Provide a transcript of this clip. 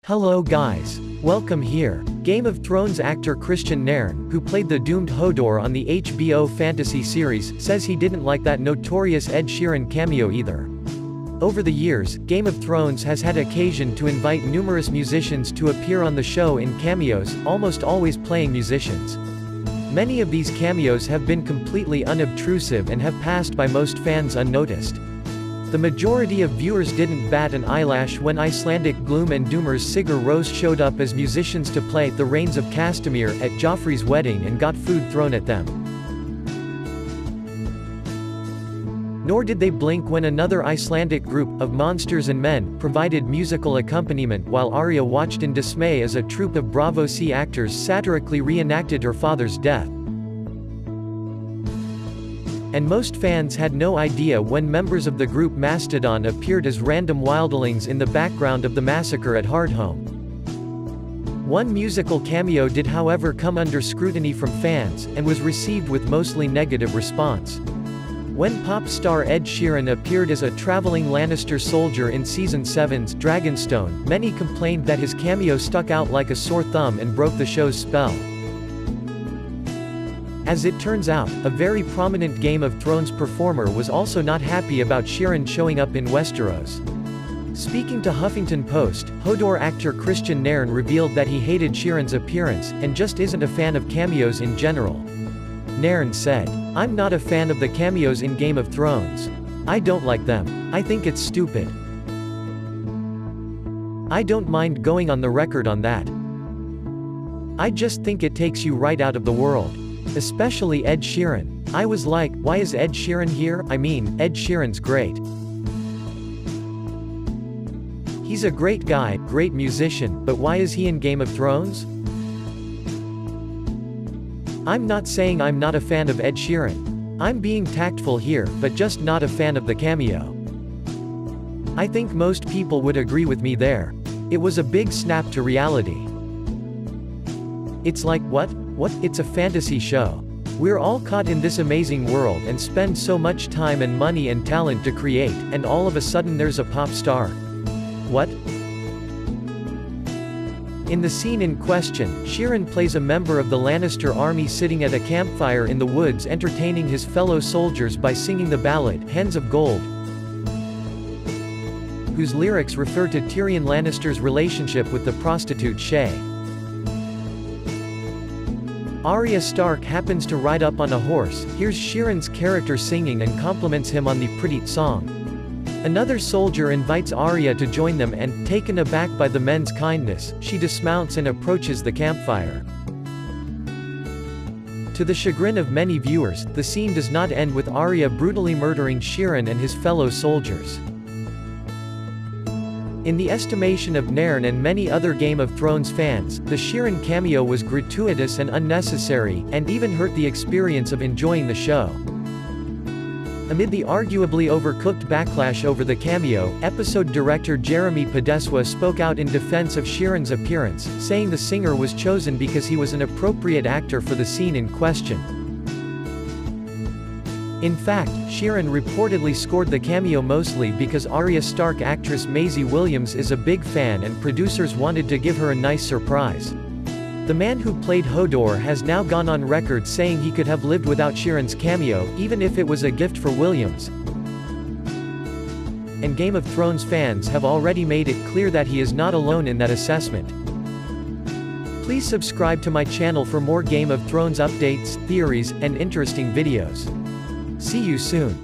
Hello guys. Welcome here. Game of Thrones actor Kristian Nairn, who played the doomed Hodor on the HBO fantasy series, says he didn't like that notorious Ed Sheeran cameo either. Over the years, Game of Thrones has had occasion to invite numerous musicians to appear on the show in cameos, almost always playing musicians. Many of these cameos have been completely unobtrusive and have passed by most fans unnoticed. The majority of viewers didn't bat an eyelash when Icelandic Gloom and Doomers Sigur Rós showed up as musicians to play The Rains of Castamere at Joffrey's wedding and got food thrown at them. Nor did they blink when another Icelandic group, of monsters and men, provided musical accompaniment while Arya watched in dismay as a troupe of Bravo C actors satirically reenacted her father's death. And most fans had no idea when members of the group Mastodon appeared as random wildlings in the background of the massacre at Hardhome. One musical cameo did however come under scrutiny from fans, and was received with mostly negative response. When pop star Ed Sheeran appeared as a traveling Lannister soldier in Season 7's Dragonstone, many complained that his cameo stuck out like a sore thumb and broke the show's spell. As it turns out, a very prominent Game of Thrones performer was also not happy about Sheeran showing up in Westeros. Speaking to Huffington Post, Hodor actor Kristian Nairn revealed that he hated Sheeran's appearance, and just isn't a fan of cameos in general. Nairn said, "I'm not a fan of the cameos in Game of Thrones. I don't like them. I think it's stupid. I don't mind going on the record on that. I just think it takes you right out of the world. Especially Ed Sheeran. I was like, why is Ed Sheeran here? I mean, Ed Sheeran's great. He's a great guy, great musician, but why is he in Game of Thrones? I'm not saying I'm not a fan of Ed Sheeran. I'm being tactful here, but just not a fan of the cameo. I think most people would agree with me there. It was a big snap to reality. It's like, what? It's a fantasy show. We're all caught in this amazing world and spend so much time and money and talent to create, and all of a sudden there's a pop star. What?" In the scene in question, Sheeran plays a member of the Lannister army sitting at a campfire in the woods entertaining his fellow soldiers by singing the ballad, Hens of Gold, whose lyrics refer to Tyrion Lannister's relationship with the prostitute Shae. Arya Stark happens to ride up on a horse, hears Sheeran's character singing and compliments him on the pretty song. Another soldier invites Arya to join them and, taken aback by the men's kindness, she dismounts and approaches the campfire. To the chagrin of many viewers, the scene does not end with Arya brutally murdering Sheeran and his fellow soldiers. In the estimation of Nairn and many other Game of Thrones fans, the Sheeran cameo was gratuitous and unnecessary, and even hurt the experience of enjoying the show. Amid the arguably overcooked backlash over the cameo, episode director Jeremy Podeswa spoke out in defense of Sheeran's appearance, saying the singer was chosen because he was an appropriate actor for the scene in question. In fact, Sheeran reportedly scored the cameo mostly because Arya Stark actress Maisie Williams is a big fan and producers wanted to give her a nice surprise. The man who played Hodor has now gone on record saying he could have lived without Sheeran's cameo, even if it was a gift for Williams. And Game of Thrones fans have already made it clear that he is not alone in that assessment. Please subscribe to my channel for more Game of Thrones updates, theories, and interesting videos. See you soon.